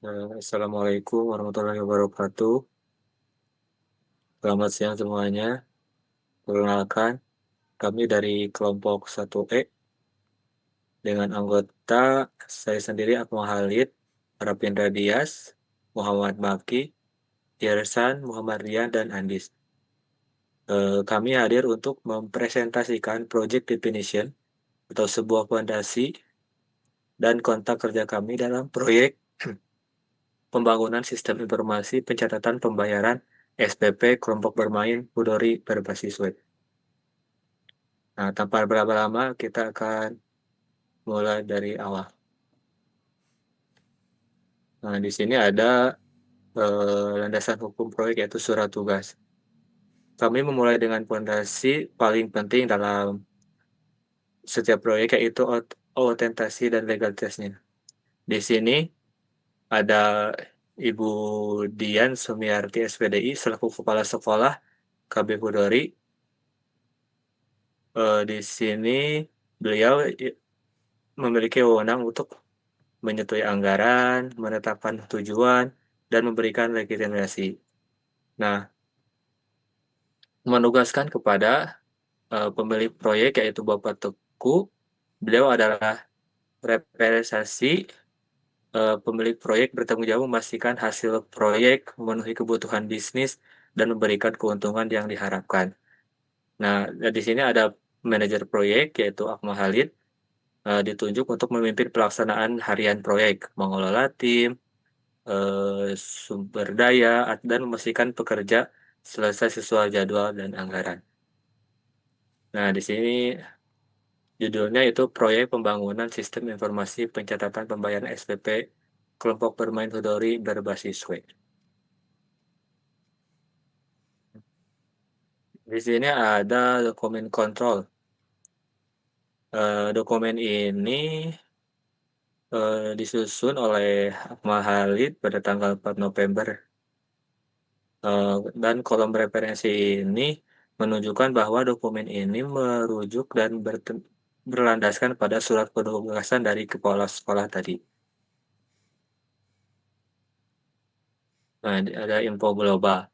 Assalamualaikum warahmatullahi wabarakatuh. Selamat siang semuanya. Perkenalkan, kami dari kelompok 1E dengan anggota saya sendiri Akmal Halid, Arapindra Dias, Muhammad Maki, Yersan, Muhammad Rian, dan Andis. Kami hadir untuk mempresentasikan project definition atau sebuah fondasi dan kontak kerja kami dalam proyek pembangunan sistem informasi pencatatan pembayaran SPP kelompok bermain Budori berbasis web. Nah, tanpa berapa lama kita akan mulai dari awal. Nah, di sini ada landasan hukum proyek yaitu surat tugas. Kami memulai dengan fondasi paling penting dalam setiap proyek yaitu autentasi dan legalitasnya. Di sini ada Ibu Dian Sumiarti SPDI selaku Kepala Sekolah KB Budori. Di sini beliau memiliki wewenang untuk menyetujui anggaran, menetapkan tujuan, dan memberikan legitimasi. Nah, menugaskan kepada pemilik proyek yaitu Bapak Teguh, beliau adalah representasi pemilik proyek bertanggung jawab memastikan hasil proyek memenuhi kebutuhan bisnis dan memberikan keuntungan yang diharapkan. Nah, di sini ada manajer proyek yaitu Akmal Halid, ditunjuk untuk memimpin pelaksanaan harian proyek, mengelola tim, sumber daya, dan memastikan pekerja selesai sesuai jadwal dan anggaran. Nah, di sini judulnya itu Proyek Pembangunan Sistem Informasi Pencatatan Pembayaran SPP Kelompok Bermain Hudori berbasis web. Di sini ada dokumen kontrol. Dokumen ini disusun oleh Akmal Halid pada tanggal 4 November. Dan kolom referensi ini menunjukkan bahwa dokumen ini merujuk dan berlandaskan pada surat penugasan dari kepala sekolah tadi. Nah, ada info global.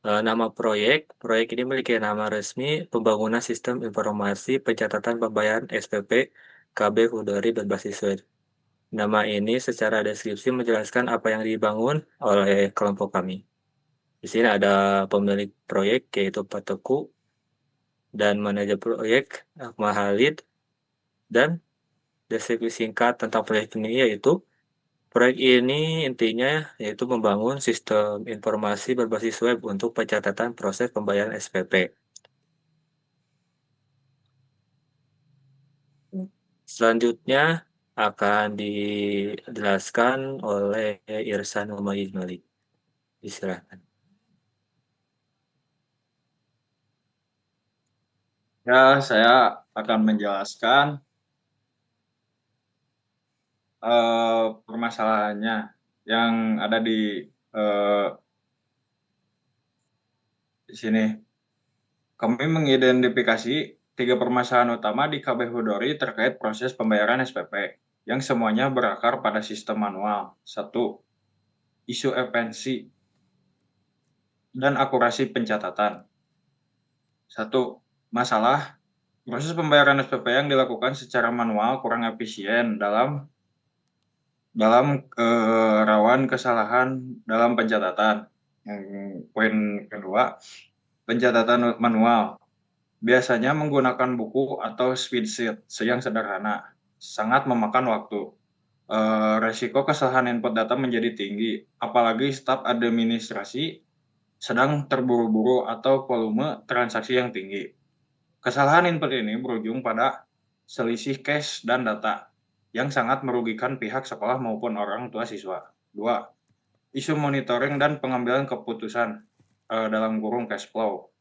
Nama proyek ini memiliki nama resmi Pembangunan Sistem Informasi Pencatatan Pembayaran SPP KB Hudori berbasis web. Nama ini secara deskripsi menjelaskan apa yang dibangun oleh kelompok kami. Di sini ada pemilik proyek yaitu Pak Teku dan manajer proyek Akmal Halid, dan deskripsi singkat tentang proyek ini yaitu proyek ini intinya yaitu membangun sistem informasi berbasis web untuk pencatatan proses pembayaran SPP. Selanjutnya akan dijelaskan oleh Irsan Umayyi. Silakan. Ya, saya akan menjelaskan permasalahannya yang ada eh, di sini. Kami mengidentifikasi 3 permasalahan utama di KB Hudori terkait proses pembayaran SPP yang semuanya berakar pada sistem manual. 1. Isu efisiensi dan akurasi pencatatan. 1. Masalah proses pembayaran SPP yang dilakukan secara manual kurang efisien dalam rawan kesalahan dalam pencatatan. Yang poin kedua, pencatatan manual biasanya menggunakan buku atau spreadsheet yang sederhana, sangat memakan waktu. Resiko kesalahan input data menjadi tinggi, apalagi staf administrasi sedang terburu-buru atau volume transaksi yang tinggi. Kesalahan input ini berujung pada selisih cash dan data yang sangat merugikan pihak sekolah maupun orang tua siswa. 2. Isu monitoring dan pengambilan keputusan dalam kurung cash flow.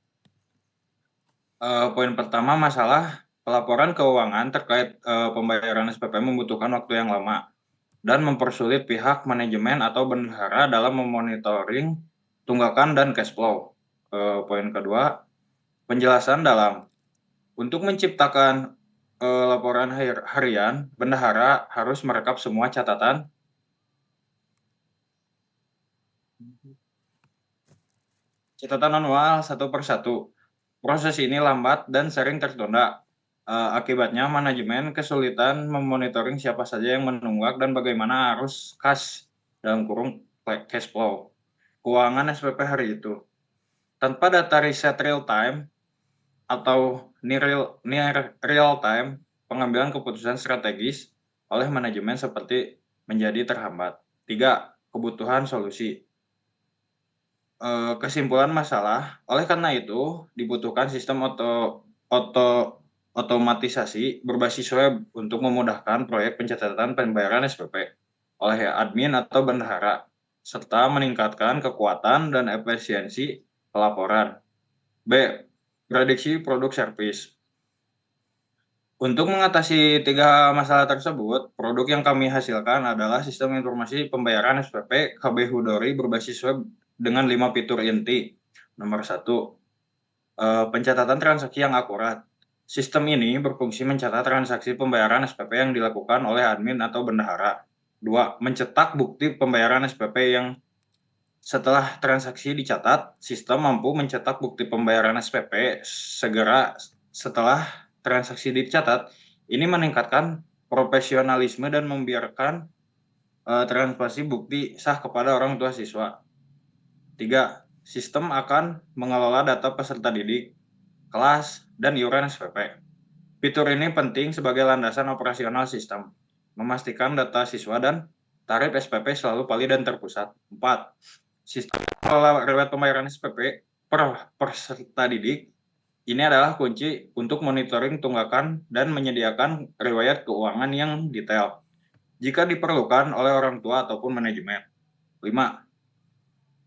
Poin pertama, masalah pelaporan keuangan terkait pembayaran SPP membutuhkan waktu yang lama dan mempersulit pihak manajemen atau bendahara dalam memonitoring tunggakan dan cash flow. Poin kedua, penjelasan dalam. Untuk menciptakan laporan harian, bendahara harus merekap semua catatan catatan manual satu persatu. Proses ini lambat dan sering tertunda. Akibatnya manajemen kesulitan memonitoring siapa saja yang menunggak dan bagaimana arus kas dalam kurung cash flow keuangan SPP hari itu. Tanpa data riset real time atau near real time, pengambilan keputusan strategis oleh manajemen seperti menjadi terhambat. 3. Kebutuhan solusi. Kesimpulan masalah, oleh karena itu dibutuhkan sistem otomatisasi berbasis web untuk memudahkan proyek pencatatan pembayaran SPP oleh admin atau bendahara, serta meningkatkan kekuatan dan efisiensi pelaporan. B. Prediksi produk service. Untuk mengatasi 3 masalah tersebut, produk yang kami hasilkan adalah sistem informasi pembayaran SPP KB Hudori berbasis web dengan 5 fitur inti. Nomor 1, pencatatan transaksi yang akurat. Sistem ini berfungsi mencatat transaksi pembayaran SPP yang dilakukan oleh admin atau bendahara. 2, mencetak bukti pembayaran SPP yang setelah transaksi dicatat, sistem mampu mencetak bukti pembayaran SPP segera setelah transaksi dicatat. Ini meningkatkan profesionalisme dan membiarkan transparansi bukti sah kepada orang tua siswa. 3. Sistem akan mengelola data peserta didik, kelas, dan iuran SPP. Fitur ini penting sebagai landasan operasional sistem, memastikan data siswa dan tarif SPP selalu valid dan terpusat. 4. Sistem mengelola riwayat pembayaran SPP per peserta didik. Ini adalah kunci untuk monitoring tunggakan dan menyediakan riwayat keuangan yang detail jika diperlukan oleh orang tua ataupun manajemen. 5.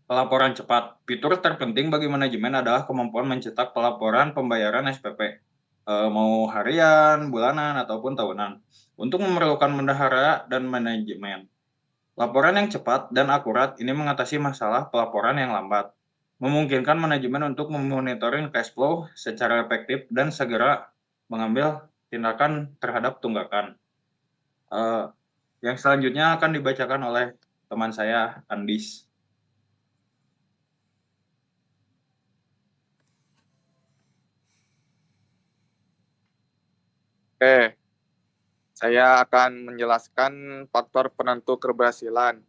Pelaporan cepat. Fitur terpenting bagi manajemen adalah kemampuan mencetak pelaporan pembayaran SPP, mau harian, bulanan, ataupun tahunan, untuk memerlukan bendahara dan manajemen. Laporan yang cepat dan akurat ini mengatasi masalah pelaporan yang lambat, memungkinkan manajemen untuk memonitoring cash flow secara efektif dan segera mengambil tindakan terhadap tunggakan. Yang selanjutnya akan dibacakan oleh teman saya, Andis. Oke, saya akan menjelaskan faktor penentu keberhasilan.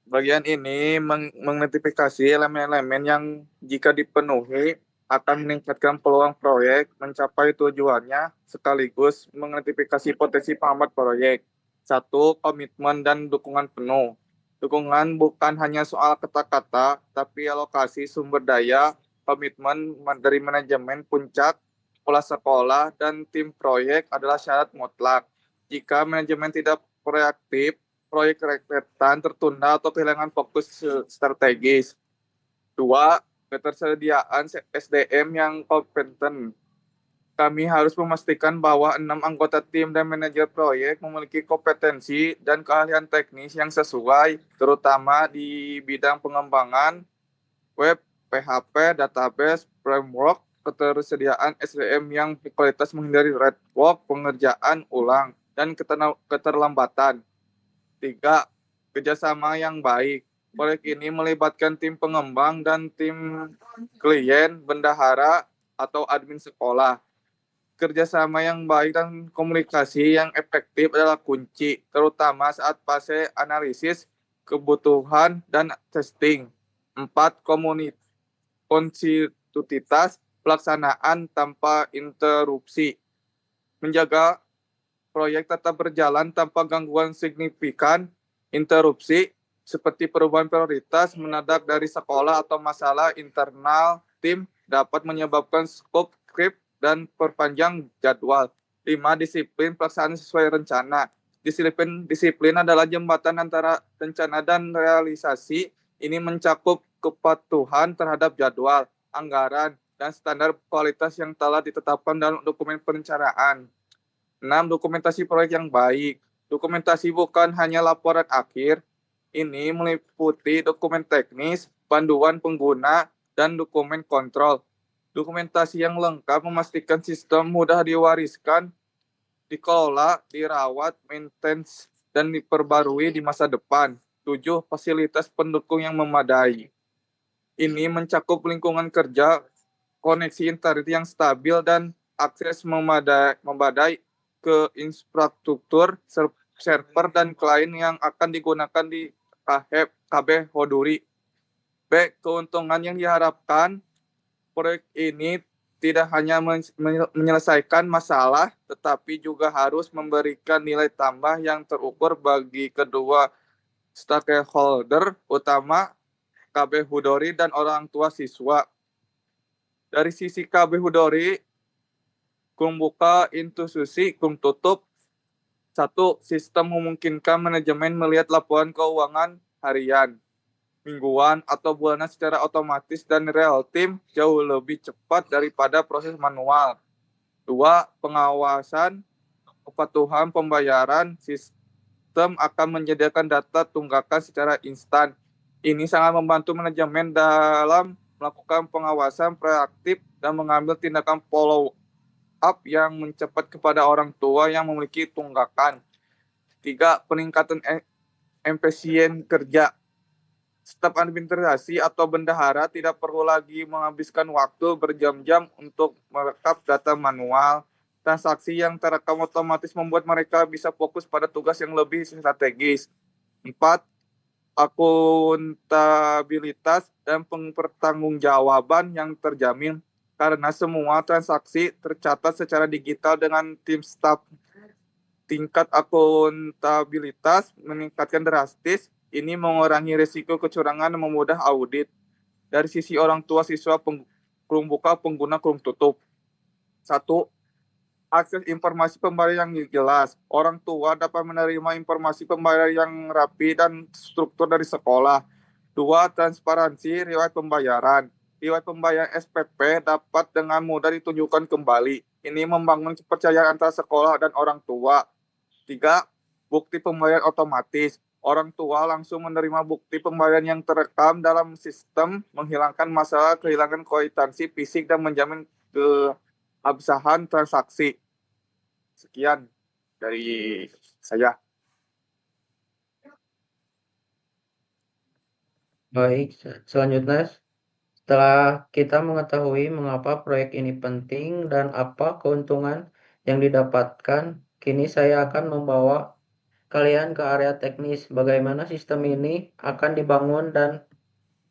Bagian ini mengidentifikasi elemen-elemen yang jika dipenuhi akan meningkatkan peluang proyek mencapai tujuannya sekaligus mengidentifikasi potensi penghambat proyek. 1. Komitmen dan dukungan penuh. Dukungan bukan hanya soal kata-kata, tapi alokasi sumber daya, komitmen dari manajemen puncak, kepala sekolah, dan tim proyek adalah syarat mutlak. Jika manajemen tidak proaktif, proyek rentetan tertunda atau kehilangan fokus strategis. 2. Ketersediaan SDM yang kompeten. Kami harus memastikan bahwa 6 anggota tim dan manajer proyek memiliki kompetensi dan keahlian teknis yang sesuai, terutama di bidang pengembangan web, PHP, database, framework, ketersediaan SDM yang berkualitas menghindari red work, pengerjaan ulang, dan keterlambatan. 3. Kerjasama yang baik. Proyek ini melibatkan tim pengembang dan tim klien, bendahara, atau admin sekolah. Kerjasama yang baik dan komunikasi yang efektif adalah kunci, terutama saat fase analisis kebutuhan dan testing. 4. Konstitutivitas pelaksanaan tanpa interupsi. Menjaga proyek tetap berjalan tanpa gangguan signifikan, interupsi, seperti perubahan prioritas, mendadak dari sekolah atau masalah internal tim dapat menyebabkan skop creep dan perpanjang jadwal. 5. Disiplin pelaksanaan sesuai rencana. Disiplin adalah jembatan antara rencana dan realisasi. Ini mencakup kepatuhan terhadap jadwal, anggaran, dan standar kualitas yang telah ditetapkan dalam dokumen perencanaan. 6. Dokumentasi proyek yang baik. Dokumentasi bukan hanya laporan akhir. Ini meliputi dokumen teknis, panduan pengguna, dan dokumen kontrol. Dokumentasi yang lengkap memastikan sistem mudah diwariskan, dikelola, dirawat, maintenance, dan diperbarui di masa depan. 7. Fasilitas pendukung yang memadai. Ini mencakup lingkungan kerja, koneksi internet yang stabil, dan akses memadai ke infrastruktur, server, dan klien yang akan digunakan di KB Hoduri. B. Keuntungan yang diharapkan. Proyek ini tidak hanya menyelesaikan masalah, tetapi juga harus memberikan nilai tambah yang terukur bagi kedua stakeholder utama, KB Hudori dan orang tua siswa. Dari sisi KB Hudori, kum buka institusi, kum tutup. 1. Sistem memungkinkan manajemen melihat laporan keuangan harian, mingguan, atau bulanan secara otomatis dan real time jauh lebih cepat daripada proses manual. 2. Pengawasan kepatuhan pembayaran. Sistem akan menyediakan data tunggakan secara instan. Ini sangat membantu manajemen dalam melakukan pengawasan proaktif dan mengambil tindakan follow up yang mencepat kepada orang tua yang memiliki tunggakan. 3. Peningkatan efisien kerja. Staf administrasi atau bendahara tidak perlu lagi menghabiskan waktu berjam-jam untuk merekap data manual. Transaksi yang terekam otomatis membuat mereka bisa fokus pada tugas yang lebih strategis. 4. Akuntabilitas dan pertanggungjawaban yang terjamin karena semua transaksi tercatat secara digital dengan tim staf. Tingkat akuntabilitas meningkatkan drastis. Ini mengurangi risiko kecurangan dan memudah audit. Dari sisi orang tua siswa, kum buka, pengguna, kum tutup. 1. Akses informasi pembayaran yang jelas. Orang tua dapat menerima informasi pembayaran yang rapi dan struktur dari sekolah. 2. Transparansi riwayat pembayaran. Riwayat pembayaran SPP dapat dengan mudah ditunjukkan kembali. Ini membangun kepercayaan antara sekolah dan orang tua. 3. Bukti pembayaran otomatis. Orang tua langsung menerima bukti pembayaran yang terekam dalam sistem, menghilangkan masalah kehilangan kwitansi fisik dan menjamin keabsahan transaksi. Sekian dari saya. Baik, selanjutnya setelah kita mengetahui mengapa proyek ini penting dan apa keuntungan yang didapatkan, kini saya akan membawa kalian ke area teknis bagaimana sistem ini akan dibangun dan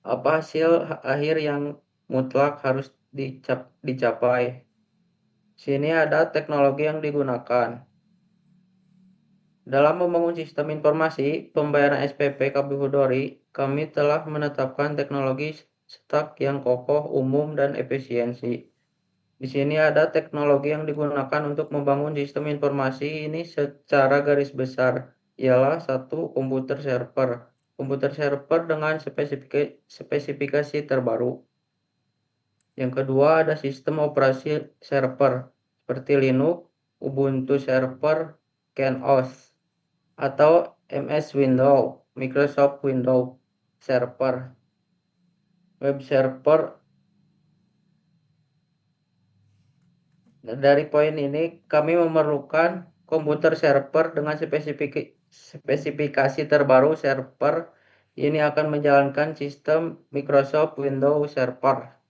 apa hasil akhir yang mutlak harus dicapai. Sini ada teknologi yang digunakan. Dalam membangun sistem informasi pembayaran SPP KB Hudori, kami telah menetapkan teknologi stack yang kokoh, umum, dan efisiensi. Di sini ada teknologi yang digunakan untuk membangun sistem informasi ini secara garis besar, ialah 1. Komputer server. Komputer server dengan spesifikasi terbaru. Yang kedua ada sistem operasi server, seperti Linux, Ubuntu Server, CentOS, atau MS Windows, Microsoft Windows Server, web server. Dari poin ini kami memerlukan komputer server dengan spesifikasi terbaru. Server ini akan menjalankan sistem Microsoft Windows Server.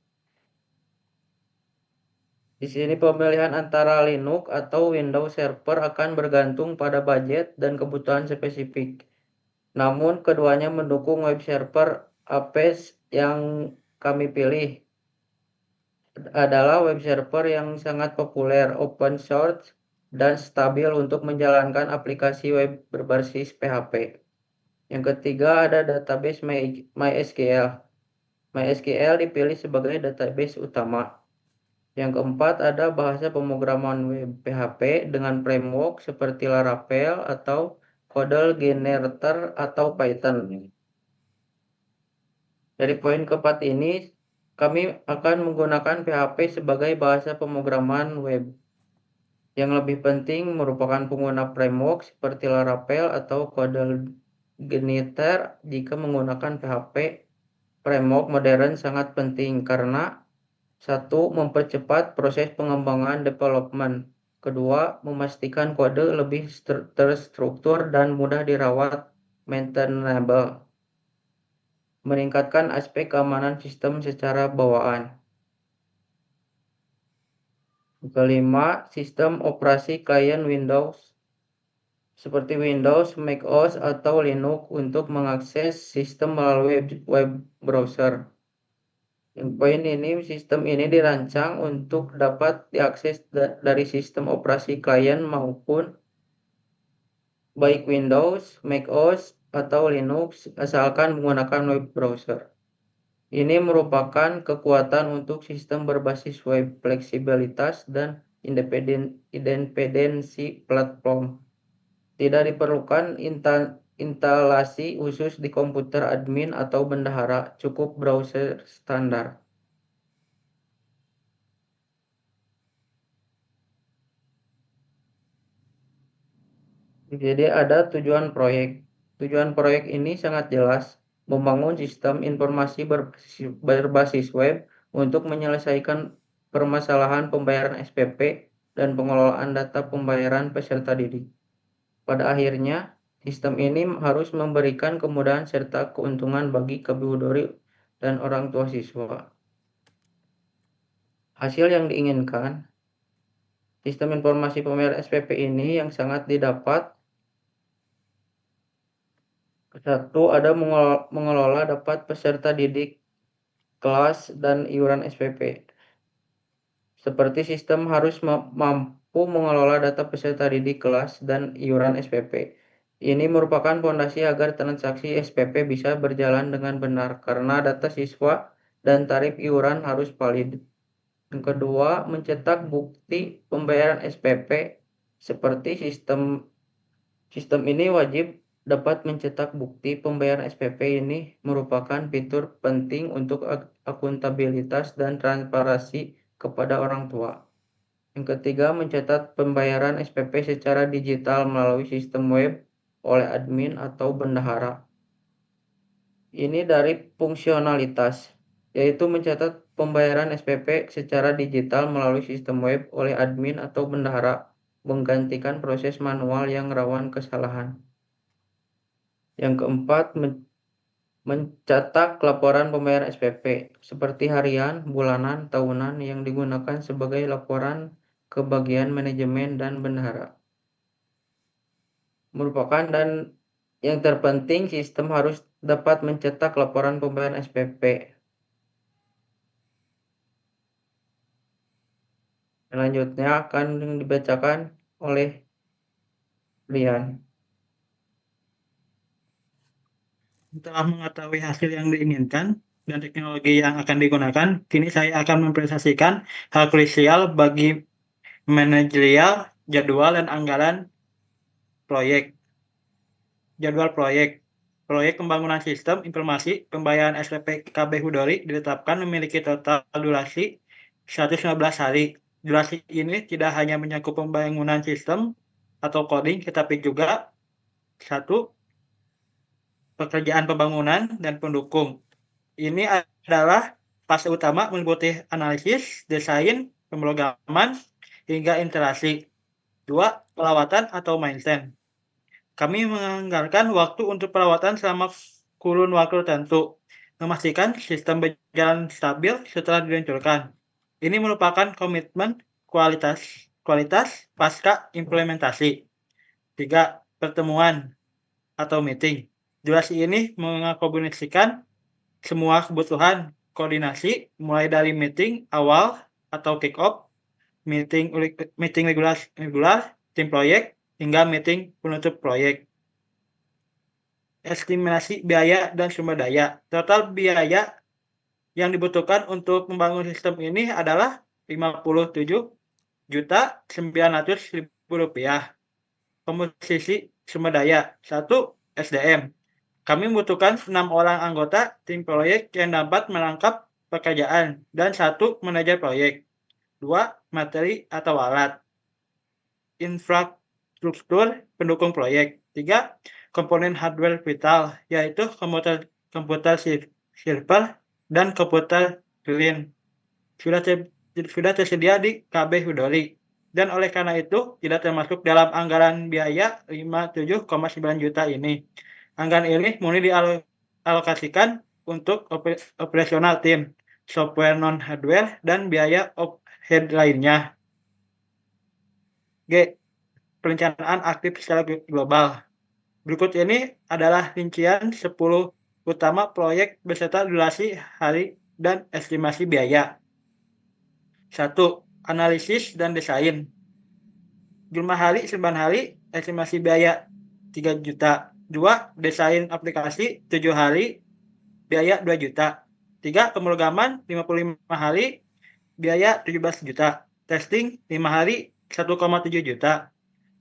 Di sini pemilihan antara Linux atau Windows Server akan bergantung pada budget dan kebutuhan spesifik. Namun keduanya mendukung web server. APS yang kami pilih adalah web server yang sangat populer, open source, dan stabil untuk menjalankan aplikasi web berbasis PHP. Yang ketiga ada database MySQL. MySQL dipilih sebagai database utama. Yang keempat ada bahasa pemrograman web PHP dengan framework seperti Laravel atau Code Generator atau Python. Dari poin keempat ini, kami akan menggunakan PHP sebagai bahasa pemrograman web. Yang lebih penting merupakan pengguna framework seperti Laravel atau Code Generator. Jika menggunakan PHP, framework modern sangat penting karena 1. Mempercepat proses pengembangan development. 2. Memastikan kode lebih terstruktur dan mudah dirawat maintainable, meningkatkan aspek keamanan sistem secara bawaan. Kelima, sistem operasi klien Windows seperti Windows, macOS, atau Linux untuk mengakses sistem melalui web browser. Sistem ini dirancang untuk dapat diakses dari sistem operasi klien maupun baik Windows, macOS, atau Linux asalkan menggunakan web browser. Ini merupakan kekuatan untuk sistem berbasis web, fleksibilitas, dan independensi platform. Tidak diperlukan instalasi khusus di komputer admin atau bendahara, cukup browser standar. Jadi ada tujuan proyek. Tujuan proyek ini sangat jelas, membangun sistem informasi berbasis web untuk menyelesaikan permasalahan pembayaran SPP dan pengelolaan data pembayaran peserta didik. Pada akhirnya, sistem ini harus memberikan kemudahan serta keuntungan bagi KBU dan orang tua siswa. Hasil yang diinginkan, sistem informasi pembayaran SPP ini yang sangat didapat. Satu, ada mengelola dapat peserta didik, kelas, dan iuran SPP. Seperti sistem harus mampu mengelola data peserta didik, kelas, dan iuran SPP. Ini merupakan fondasi agar transaksi SPP bisa berjalan dengan benar karena data siswa dan tarif iuran harus valid. Yang kedua, mencetak bukti pembayaran SPP. Seperti sistem ini wajib dapat mencetak bukti pembayaran SPP. Ini merupakan fitur penting untuk akuntabilitas dan transparansi kepada orang tua. Yang ketiga, mencatat pembayaran SPP secara digital melalui sistem web oleh admin atau bendahara. Ini dari fungsionalitas, yaitu mencatat pembayaran SPP secara digital melalui sistem web oleh admin atau bendahara, menggantikan proses manual yang rawan kesalahan. Yang keempat, mencetak laporan pembayaran SPP seperti harian, bulanan, tahunan yang digunakan sebagai laporan ke bagian manajemen dan bendahara. Dan yang terpenting, sistem harus dapat mencetak laporan pembayaran SPP. Selanjutnya akan dibacakan oleh Rian. Setelah mengetahui hasil yang diinginkan dan teknologi yang akan digunakan, kini saya akan mempresentasikan hal krusial bagi manajerial, jadwal, dan anggaran proyek. Jadwal proyek. Proyek pembangunan sistem informasi pembayaran SPP KBU Dori ditetapkan memiliki total durasi 115 hari. Durasi ini tidak hanya menyangkut pembangunan sistem atau coding, tetapi juga 1. Pekerjaan pembangunan dan pendukung. Ini adalah fase utama meliputi analisis, desain, pemrograman, hingga instalasi. 2. Perawatan atau maintenance. Kami menganggarkan waktu untuk perawatan selama kurun waktu tertentu, memastikan sistem berjalan stabil setelah diluncurkan. Ini merupakan komitmen kualitas pasca implementasi. 3. Pertemuan atau meeting. Durasi ini mengakomodasikan semua kebutuhan koordinasi, mulai dari meeting awal atau kick-off, meeting regular, tim proyek, hingga meeting penutup proyek. Estimasi biaya dan sumber daya. Total biaya yang dibutuhkan untuk membangun sistem ini adalah Rp57.900.000. Komposisi sumber daya. 1. SDM. Kami membutuhkan 6 orang anggota tim proyek yang dapat melengkap pekerjaan dan 1 manajer proyek. 2. Materi atau alat. Infrastruktur pendukung proyek. 3. Komponen hardware vital, yaitu komputer server dan komputer klien. Sudah tersedia di KBU Dori. Dan oleh karena itu tidak termasuk dalam anggaran biaya 57,9 juta ini. Anggaran ini murni dialokasikan untuk operasional tim, software non-hardware, dan biaya overhead lainnya. G. Perencanaan aktif secara global. Berikut ini adalah rincian 10 utama proyek beserta durasi, hari, dan estimasi biaya. 1. Analisis dan desain. Jumlah hari 9 hari, estimasi biaya 3 juta. 2. Desain aplikasi 7 hari, biaya 2 juta. 3. Pemrograman 55 hari, biaya 17 juta. Testing 5 hari, 1,7 juta.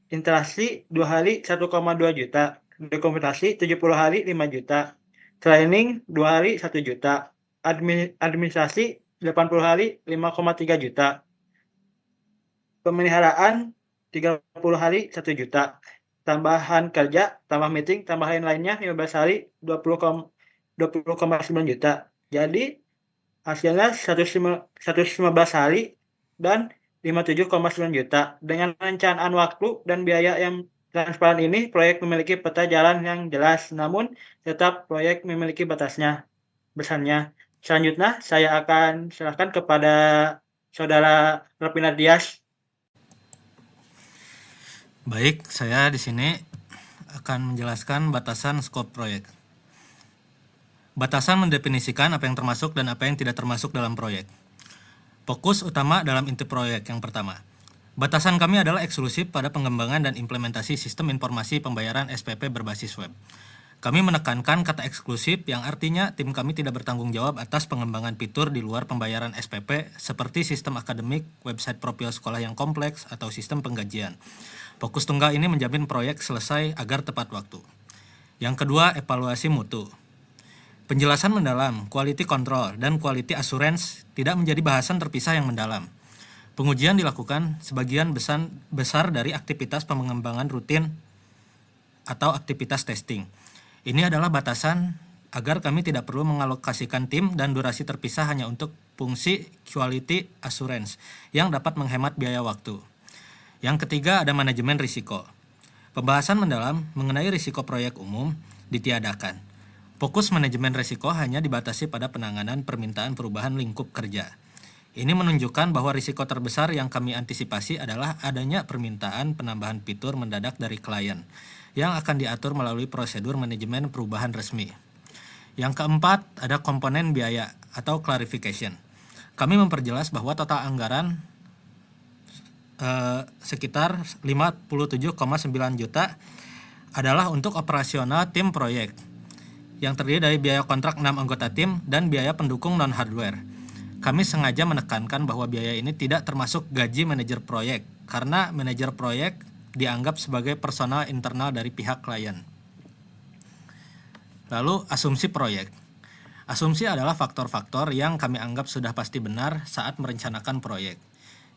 Interaksi 2 hari, 1,2 juta. Dokumentasi 70 hari, 5 juta. Training 2 hari, 1 juta. Administrasi 80 hari, 5,3 juta. Pemeliharaan 30 hari, 1 juta. Tambahan kerja, tambah meeting, tambah lain-lainnya 15 hari, 20,9 juta. Jadi hasilnya 115 hari dan 57,9 juta. Dengan rencanaan waktu dan biaya yang transparan ini, proyek memiliki peta jalan yang jelas, namun tetap proyek memiliki besarnya. Selanjutnya, saya akan serahkan kepada Saudara Rapina Dias. Baik, saya di sini akan menjelaskan batasan skop proyek. Batasan mendefinisikan apa yang termasuk dan apa yang tidak termasuk dalam proyek. Fokus utama dalam inti proyek yang pertama. Batasan kami adalah eksklusif pada pengembangan dan implementasi sistem informasi pembayaran SPP berbasis web. Kami menekankan kata eksklusif yang artinya tim kami tidak bertanggung jawab atas pengembangan fitur di luar pembayaran SPP seperti sistem akademik, website profil sekolah yang kompleks, atau sistem penggajian. Fokus tunggal ini menjamin proyek selesai agar tepat waktu. Yang kedua, evaluasi mutu. Penjelasan mendalam, quality control, dan quality assurance tidak menjadi bahasan terpisah yang mendalam. Pengujian dilakukan sebagian besar dari aktivitas pengembangan rutin atau aktivitas testing. Ini adalah batasan agar kami tidak perlu mengalokasikan tim dan durasi terpisah hanya untuk fungsi quality assurance yang dapat menghemat biaya waktu. Yang ketiga, ada manajemen risiko. Pembahasan mendalam mengenai risiko proyek umum ditiadakan. Fokus manajemen risiko hanya dibatasi pada penanganan permintaan perubahan lingkup kerja. Ini menunjukkan bahwa risiko terbesar yang kami antisipasi adalah adanya permintaan penambahan fitur mendadak dari klien, yang akan diatur melalui prosedur manajemen perubahan resmi. Yang keempat, ada komponen biaya atau clarification. Kami memperjelas bahwa total anggaran sekitar 57,9 juta adalah untuk operasional tim proyek, yang terdiri dari biaya kontrak 6 anggota tim dan biaya pendukung non-hardware. Kami sengaja menekankan bahwa biaya ini tidak termasuk gaji manajer proyek, karena manajer proyek dianggap sebagai personal internal dari pihak klien. Lalu, asumsi proyek. Asumsi adalah faktor-faktor yang kami anggap sudah pasti benar saat merencanakan proyek.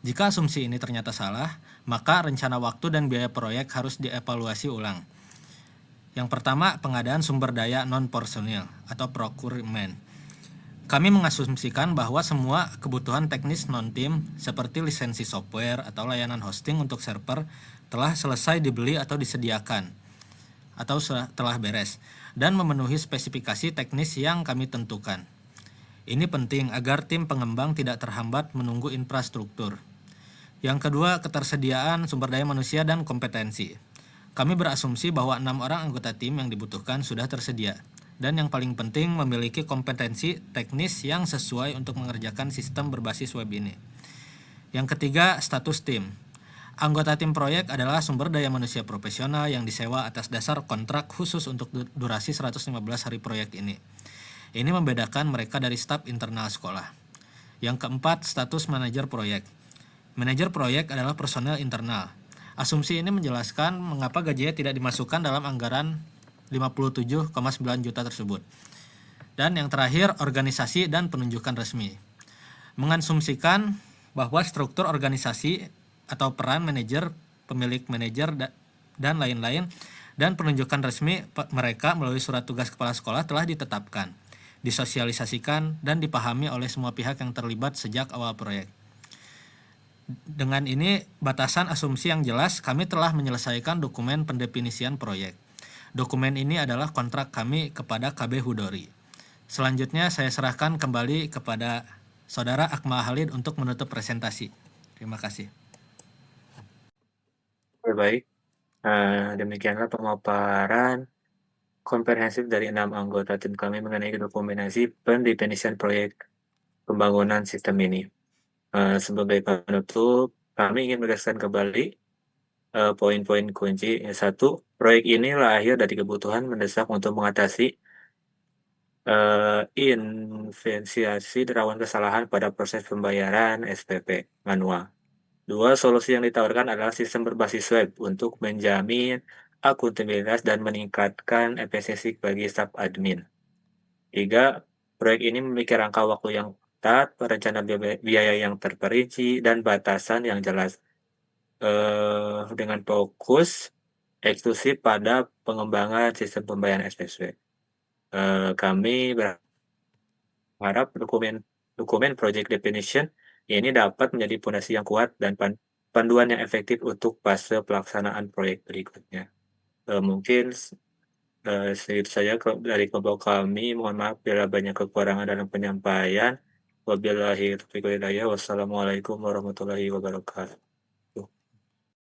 Jika asumsi ini ternyata salah, maka rencana waktu dan biaya proyek harus dievaluasi ulang. Yang pertama, pengadaan sumber daya non-personil atau procurement. Kami mengasumsikan bahwa semua kebutuhan teknis non-tim seperti lisensi software atau layanan hosting untuk server telah selesai dibeli atau disediakan atau telah beres dan memenuhi spesifikasi teknis yang kami tentukan. Ini penting agar tim pengembang tidak terhambat menunggu infrastruktur. Yang kedua, ketersediaan sumber daya manusia dan kompetensi. Kami berasumsi bahwa 6 orang anggota tim yang dibutuhkan sudah tersedia, dan yang paling penting memiliki kompetensi teknis yang sesuai untuk mengerjakan sistem berbasis web ini. Yang ketiga, status tim. Anggota tim proyek adalah sumber daya manusia profesional yang disewa atas dasar kontrak khusus untuk durasi 115 hari proyek ini. Ini membedakan mereka dari staf internal sekolah. Yang keempat, status manajer proyek. Manajer proyek adalah personel internal. Asumsi ini menjelaskan mengapa gajinya tidak dimasukkan dalam anggaran 57,9 juta tersebut. Dan yang terakhir, organisasi dan penunjukan resmi. Mengasumsikan bahwa struktur organisasi atau peran manajer, pemilik manajer, dan lain-lain, dan penunjukan resmi mereka melalui surat tugas kepala sekolah telah ditetapkan, disosialisasikan, dan dipahami oleh semua pihak yang terlibat sejak awal proyek. Dengan ini, batasan asumsi yang jelas, kami telah menyelesaikan dokumen pendefinisian proyek. Dokumen ini adalah kontrak kami kepada KB Hudori. Selanjutnya saya serahkan kembali kepada Saudara Akmal Khalid untuk menutup presentasi. Terima kasih. Baik, demikianlah pemaparan komprehensif dari 6 anggota tim kami mengenai dokumentasi pendefinisian proyek pembangunan sistem ini. Sebagai penutup, kami ingin menegaskan kembali poin-poin kunci. Yang 1, proyek ini lahir dari kebutuhan mendesak untuk mengatasi invasiasi rawan kesalahan pada proses pembayaran SPP manual. 2, solusi yang ditawarkan adalah sistem berbasis web untuk menjamin akuntabilitas dan meningkatkan efisiensi bagi staf admin. 3, proyek ini memiliki rangka waktu yang ketat, perencanaan biaya yang terperinci, dan batasan yang jelas. Dengan fokus eksklusif pada pengembangan sistem pembayaran SPP. Kami berharap dokumen project definition ini dapat menjadi fondasi yang kuat dan panduan yang efektif untuk fase pelaksanaan proyek berikutnya. Mungkin segitu saja dari kelompok kami. Mohon maaf bila banyak kekurangan dalam penyampaian. Wabillahi taufiq wal hidayah. Wassalamualaikum warahmatullahi wabarakatuh.